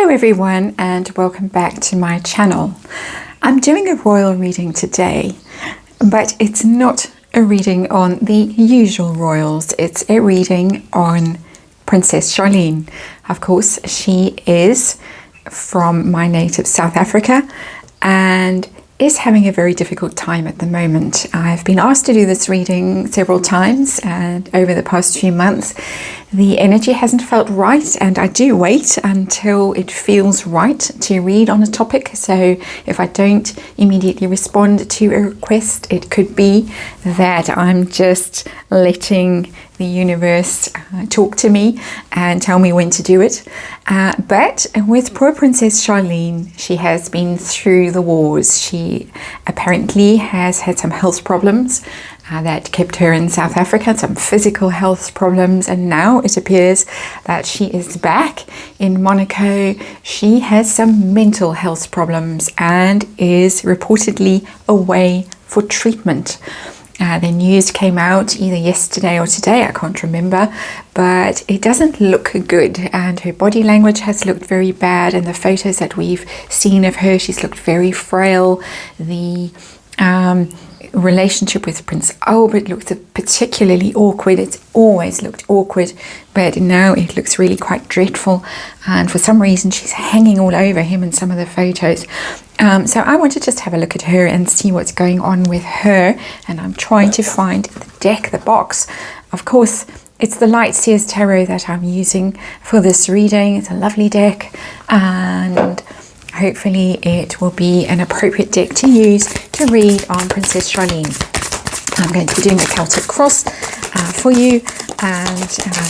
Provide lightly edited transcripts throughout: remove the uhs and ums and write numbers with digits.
Hello everyone and welcome back to my channel. I'm doing a royal reading today, but it's not a reading on the usual royals. It's a reading on Princess Charlene. Of course, she is from my native South Africa and is having a very difficult time at the moment. I've been asked to do this reading several times, and over the past few months the energy hasn't felt right, and I do wait until it feels right to read on a topic. So if I don't immediately respond to a request, it could be that I'm just letting the universe talk to me and tell me when to do it. But with poor Princess Charlene, she has been through the wars. She apparently has had some health problems that kept her in South Africa, some physical health problems, and now it appears that she is back in Monaco. She has some mental health problems and is reportedly away for treatment. The news came out either yesterday or today, I can't remember, but it doesn't look good, and her body language has looked very bad. In the photos that we've seen of her, she's looked very frail. The relationship with Prince Albert looks particularly awkward. It's always looked awkward, but now it looks really quite dreadful, and for some reason she's hanging all over him in some of the photos. So I want to just have a look at her and see what's going on with her, and I'm trying to find the deck, the box. Of course, it's the Light Seers Tarot that I'm using for this reading. It's a lovely deck, and hopefully it will be an appropriate deck to use to read on Princess Charlene. I'm going to be doing the Celtic Cross for you, and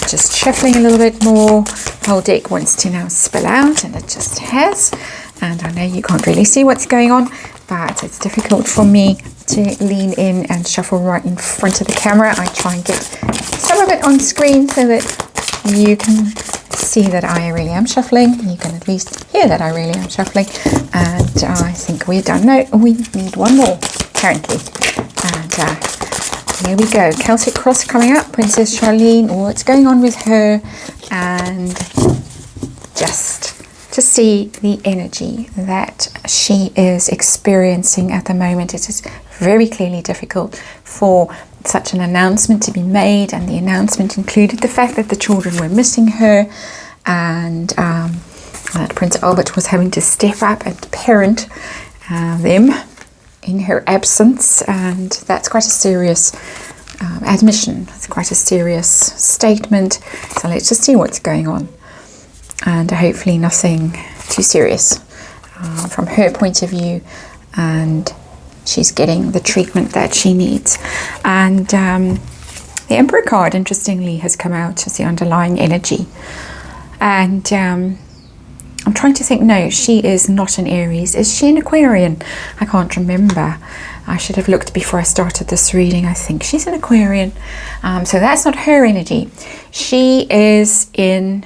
just shuffling a little bit more. The whole deck wants to now spill out, and it just has. And I know you can't really see what's going on, but it's difficult for me to lean in and shuffle right in front of the camera. I try and get some of it on screen so that you can see that I really am shuffling. You can at least hear that I really am shuffling. And I think we're done. No, we need one more, apparently. And here we go. Celtic Cross coming up. Princess Charlene, what's going on with her? And just to see the energy that she is experiencing at the moment. It is very clearly difficult for such an announcement to be made, and the announcement included the fact that the children were missing her, and that Prince Albert was having to step up and parent them in her absence, and that's quite a serious admission. It's quite a serious statement. So let's just see what's going on, and hopefully nothing too serious from her point of view, and she's getting the treatment that she needs. And the Emperor card, interestingly, has come out as the underlying energy. And I'm trying to think, no, she is not an Aries. Is she an Aquarian? I can't remember. I should have looked before I started this reading. I think she's an Aquarian. So that's not her energy. She is in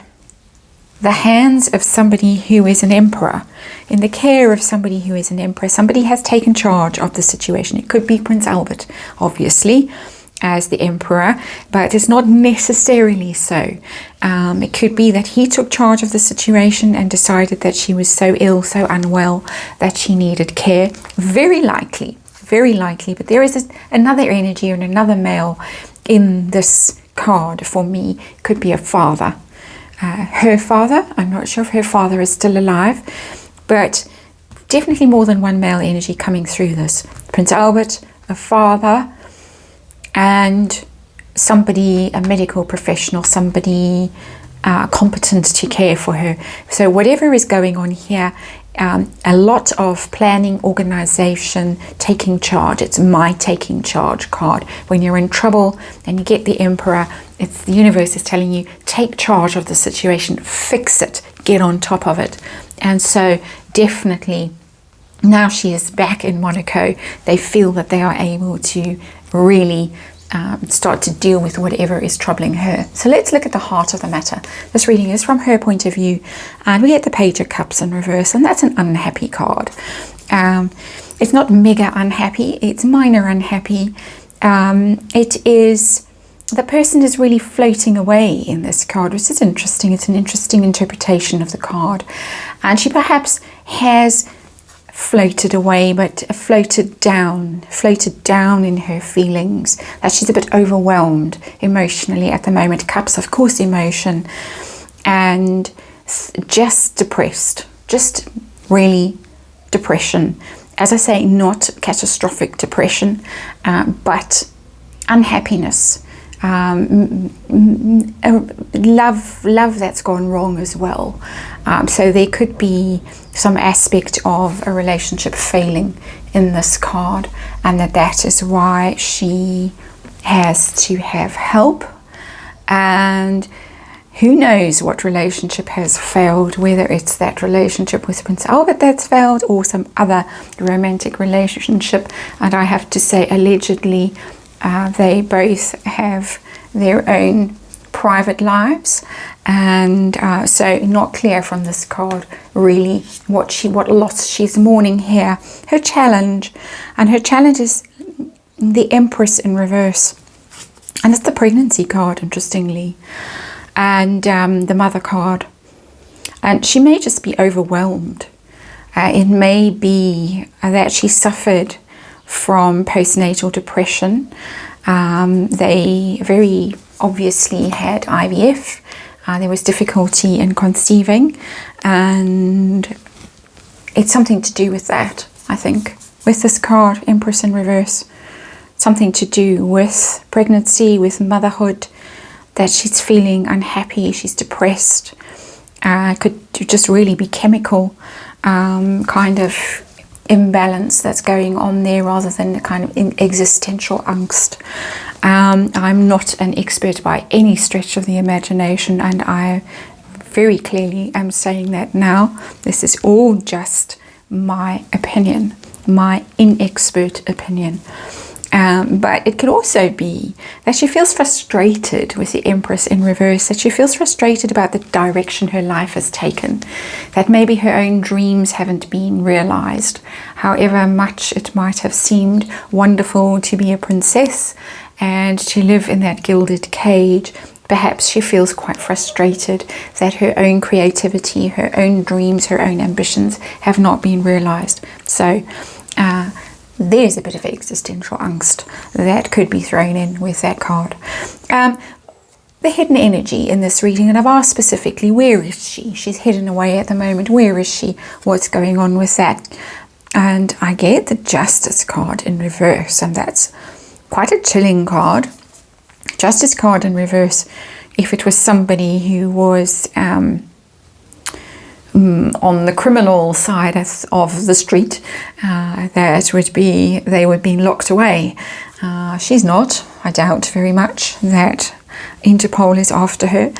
the hands of somebody who is an emperor, in the care of somebody who is an emperor. Somebody has taken charge of the situation. It could be Prince Albert, obviously, as the emperor, but it's not necessarily so. It could be that he took charge of the situation and decided that she was so ill, so unwell, that she needed care. Very likely, but there is another energy and another male in this card for me. It could be a father. Her father, I'm not sure if her father is still alive, but definitely more than one male energy coming through this. Prince Albert, a father, and somebody, a medical professional, somebody competent to care for her. So whatever is going on here, a lot of planning, organization, taking charge. It's my taking charge card. When you're in trouble and you get the Emperor, it's the universe is telling you, take charge of the situation, fix it, get on top of it. And so definitely now she is back in Monaco, they feel that they are able to really start to deal with whatever is troubling her. So let's look at the heart of the matter. This reading is from her point of view, and we get the Page of Cups in reverse, and that's an unhappy card. It's not mega unhappy, it's minor unhappy. It is, the person is really floating away in this card, which is interesting. It's an interesting interpretation of the card. And she perhaps has floated away, but floated down in her feelings, that she's a bit overwhelmed emotionally at the moment. Cups, of course, emotion, and just depressed, just really depression. As I say, not catastrophic depression, but unhappiness, love that's gone wrong as well. So there could be some aspect of a relationship failing in this card, and that is why she has to have help. And who knows what relationship has failed, whether it's that relationship with Prince Albert that's failed or some other romantic relationship. And I have to say, allegedly, they both have their own private lives, and so not clear from this card really what loss she's mourning here. Her challenge is the Empress in reverse, and it's the pregnancy card, interestingly, and the Mother card. And she may just be overwhelmed. It may be that she suffered from postnatal depression. They very obviously had IVF. There was difficulty in conceiving, and it's something to do with that, I think, with this card, Empress in reverse. Something to do with pregnancy, with motherhood, that she's feeling unhappy, she's depressed. Could just really be chemical kind of imbalance that's going on there, rather than a kind of existential angst. I'm not an expert by any stretch of the imagination, and I very clearly am saying that now. This is all just my opinion, my inexpert opinion. But it could also be that she feels frustrated with the Empress in reverse, that she feels frustrated about the direction her life has taken, that maybe her own dreams haven't been realized. However much it might have seemed wonderful to be a princess and to live in that gilded cage, perhaps she feels quite frustrated that her own creativity, her own dreams, her own ambitions have not been realized. So there's a bit of existential angst that could be thrown in with that card. The hidden energy in this reading, and I've asked specifically, where is she? She's hidden away at the moment. Where is she? What's going on with that? And I get the Justice card in reverse, and that's quite a chilling card. Justice card in reverse, if it was somebody who was on the criminal side of the street, they would be locked away. She's not. I doubt very much that Interpol is after her.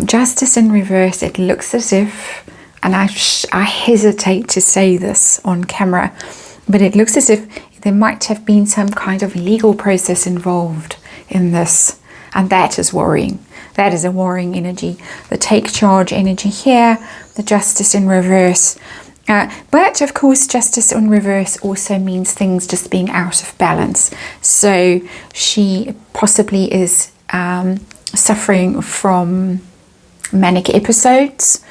Justice in reverse, it looks as if, and I hesitate to say this on camera, but it looks as if there might have been some kind of legal process involved in this, and that is worrying. That is a worrying energy. The take charge energy here, the Justice in reverse. But of course, Justice in reverse also means things just being out of balance. So she possibly is suffering from manic episodes,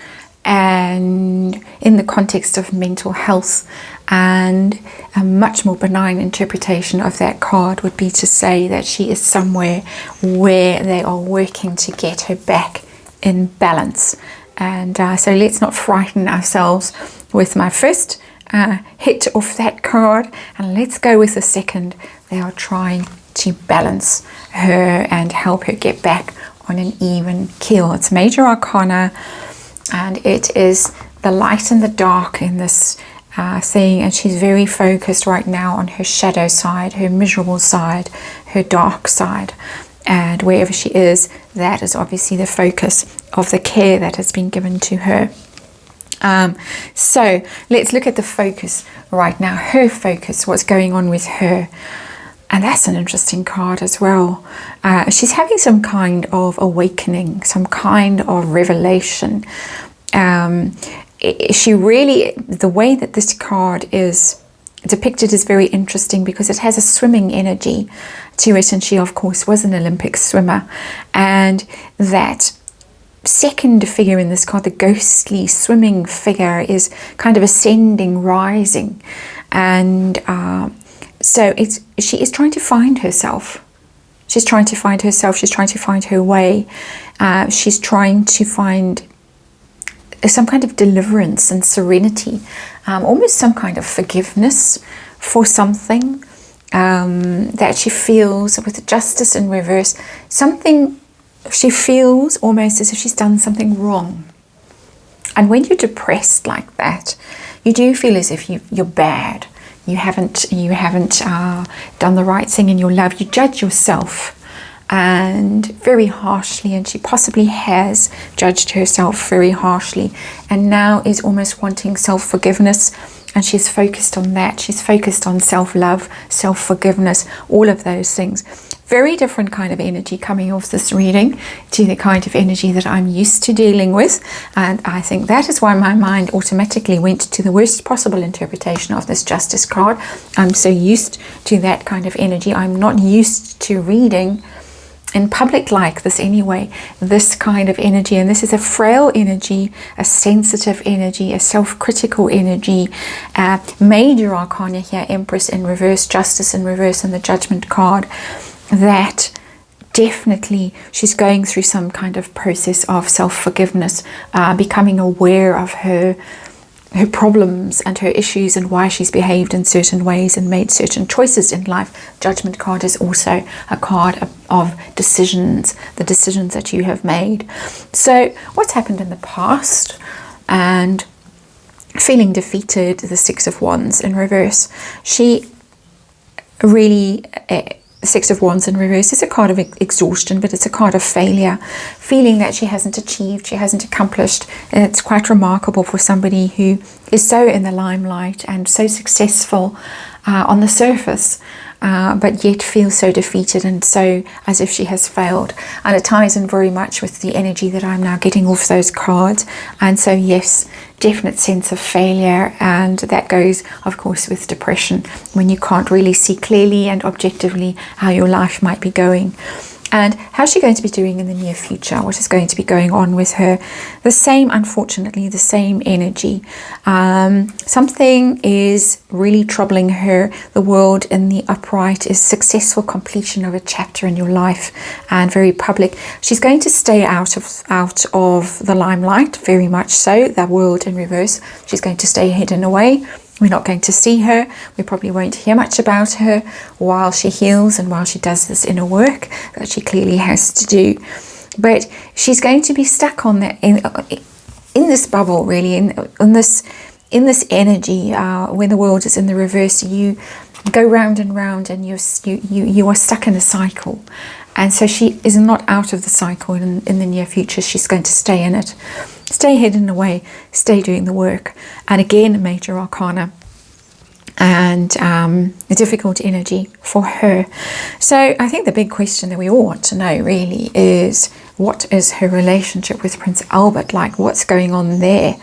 and in the context of mental health. And a much more benign interpretation of that card would be to say that she is somewhere where they are working to get her back in balance. And so let's not frighten ourselves with my first hit of that card, and let's go with the second. They are trying to balance her and help her get back on an even keel. It's Major Arcana, and it is the light and the dark in this thing, and she's very focused right now on her shadow side, her miserable side, her dark side, and wherever she is, that is obviously the focus of the care that has been given to her. So let's look at the focus right now, her focus, what's going on with her. And that's an interesting card as well. She's having some kind of awakening, some kind of revelation. She really, the way that this card is depicted is very interesting because it has a swimming energy to it, and she of course was an Olympic swimmer, and that second figure in this card, the ghostly swimming figure, is kind of ascending, rising, and so she is trying to find herself. She's trying to find herself. She's trying to find her way. She's trying to find some kind of deliverance and serenity, almost some kind of forgiveness for something that she feels with justice in reverse. Something she feels almost as if she's done something wrong. And when you're depressed like that, you do feel as if you're bad. You haven't done the right thing in your love. You judge yourself, and very harshly, and she possibly has judged herself very harshly, and now is almost wanting self-forgiveness, and she's focused on that. She's focused on self-love, self-forgiveness, all of those things. Very different kind of energy coming off this reading to the kind of energy that I'm used to dealing with, and I think that is why my mind automatically went to the worst possible interpretation of this Justice card. I'm so used to that kind of energy. I'm not used to reading in public like this anyway, this kind of energy. And this is a frail energy, a sensitive energy, a self-critical energy. Major arcana here, Empress in reverse, Justice in reverse, and the Judgment card. That definitely she's going through some kind of process of self-forgiveness, becoming aware of her problems and her issues and why she's behaved in certain ways and made certain choices in life. Judgment card is also a card of decisions, the decisions that you have made. So what's happened in the past, and feeling defeated, the Six of Wands in reverse. She really... Six of Wands in reverse is a card of exhaustion, but it's a card of failure, feeling that she hasn't achieved, she hasn't accomplished. It's quite remarkable for somebody who is so in the limelight and so successful on the surface, but yet feels so defeated and so as if she has failed. And it ties in very much with the energy that I'm now getting off those cards. And so yes, definite sense of failure, and that goes of course with depression, when you can't really see clearly and objectively how your life might be going. And how's she going to be doing in the near future? What is going to be going on with her? The same, unfortunately, the same energy. Something is really troubling her. The world in the upright is successful completion of a chapter in your life, and very public. She's going to stay out of the limelight, very much so. The world in reverse. She's going to stay hidden away. We're not going to see her. We probably won't hear much about her while she heals and while she does this inner work that she clearly has to do. But she's going to be stuck on that in this bubble, really, in this energy. When the world is in the reverse, you go round and round, and you are stuck in a cycle. And so she is not out of the cycle in the near future. She's going to stay in it. Stay hidden away, stay doing the work. And again, major arcana and a difficult energy for her. So I think the big question that we all want to know really is, what is her relationship with Prince Albert like? What's going on there?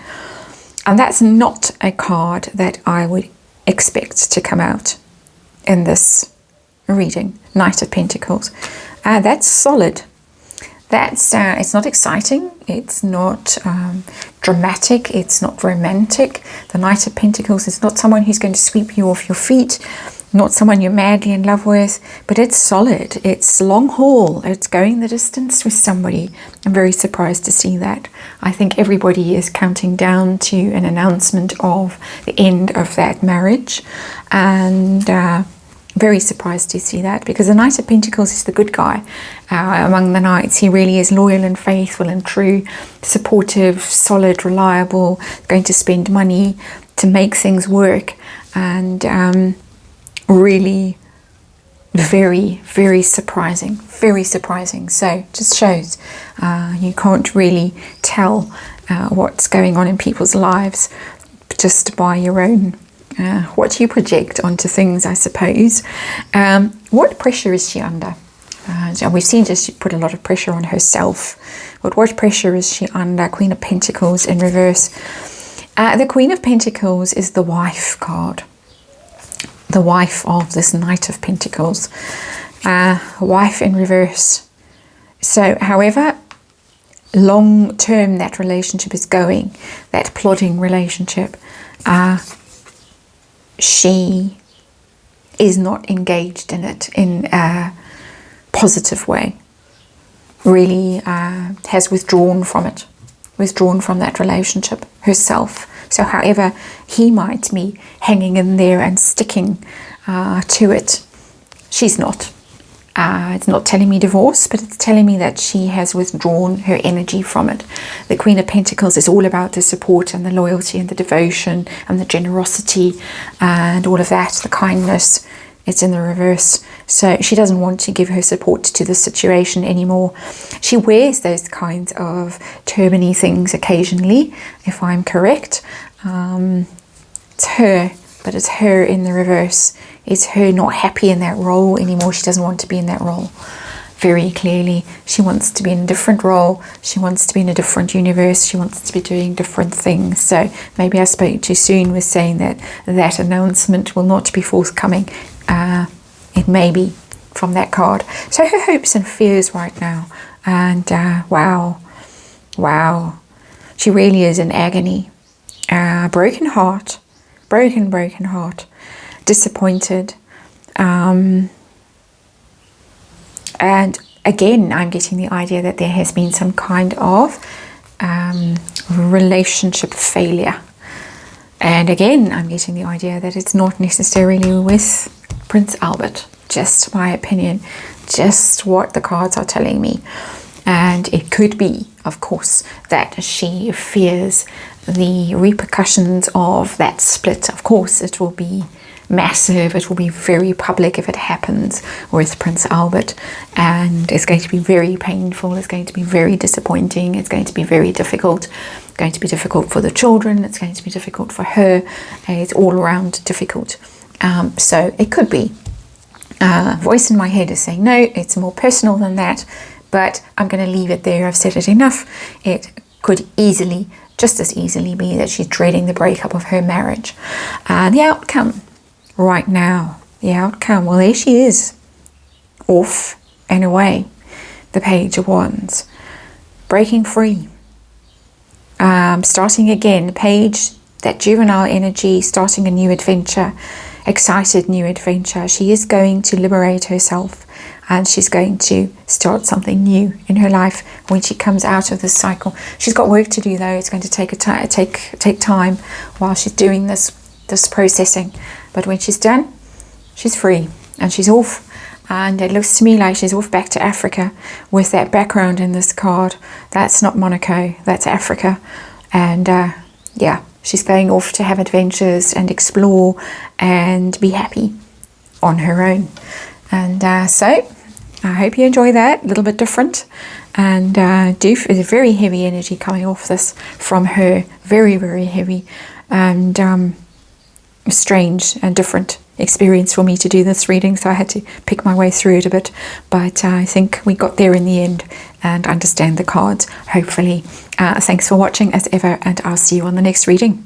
And that's not a card that I would expect to come out in this reading. Knight of Pentacles. That's solid. That's it's not exciting, it's not dramatic, it's not romantic. The Knight of Pentacles is not someone who's going to sweep you off your feet, not someone you're madly in love with, but it's solid, it's long haul, it's going the distance with somebody. I'm very surprised to see that. I think everybody is counting down to an announcement of the end of that marriage, and very surprised to see that, because the Knight of Pentacles is the good guy among the knights. He really is loyal and faithful and true, supportive, solid, reliable, going to spend money to make things work, and really very, very surprising, very surprising. So just shows you can't really tell what's going on in people's lives just by your own what you project onto things, I suppose. What pressure is she under? So we've seen just she put a lot of pressure on herself. But what pressure is she under? Queen of Pentacles in reverse. The Queen of Pentacles is the wife card. The wife of this Knight of Pentacles. Wife in reverse. So, however, long term that relationship is going, that plodding relationship, she is not engaged in it in a positive way, really has withdrawn from it, withdrawn from that relationship herself. So however he might be hanging in there and sticking to it, she's not. It's not telling me divorce, but it's telling me that she has withdrawn her energy from it. The Queen of Pentacles is all about the support and the loyalty and the devotion and the generosity and all of that, the kindness. It's in the reverse. So she doesn't want to give her support to the situation anymore. She wears those kinds of turban-y things occasionally, if I'm correct. It's her, but it's her in the reverse. It's her not happy in that role anymore. She doesn't want to be in that role. Very clearly, she wants to be in a different role. She wants to be in a different universe. She wants to be doing different things. So maybe I spoke too soon with saying that that announcement will not be forthcoming. It may be from that card. So her hopes and fears right now. And wow, she really is in agony. Broken heart, broken heart, disappointed. And again, I'm getting the idea that there has been some kind of relationship failure. And again, I'm getting the idea that it's not necessarily with Prince Albert. Just my opinion, just what the cards are telling me. And it could be, of course, that she fears the repercussions of that split. Of course, it will be massive. It will be very public if it happens with Prince Albert, and it's going to be very painful. It's going to be very disappointing. It's going to be very difficult. It's going to be difficult for the children. It's going to be difficult for her. It's all around difficult. So it could be a voice in my head is saying, no, it's more personal than that, but I'm going to leave it there. I've said it enough. It could easily, just as easily, be that she's dreading the breakup of her marriage. The outcome right now, well, there she is, off and away. The Page of Wands, breaking free, starting again. Page, that juvenile energy, starting a new adventure, excited new adventure. She is going to liberate herself, and she's going to start something new in her life when she comes out of this cycle. She's got work to do, though. It's going to take time while she's doing this processing. But when she's done, she's free and she's off. And it looks to me like she's off back to Africa with that background in this card. That's not Monaco, that's Africa. And yeah, she's going off to have adventures and explore and be happy on her own. And so I hope you enjoy that. A little bit different. And there's a very heavy energy coming off this from her. Very, very heavy. And strange and different experience for me to do this reading, so I had to pick my way through it a bit, but I think we got there in the end and understand the cards, hopefully. Thanks for watching as ever, and I'll see you on the next reading.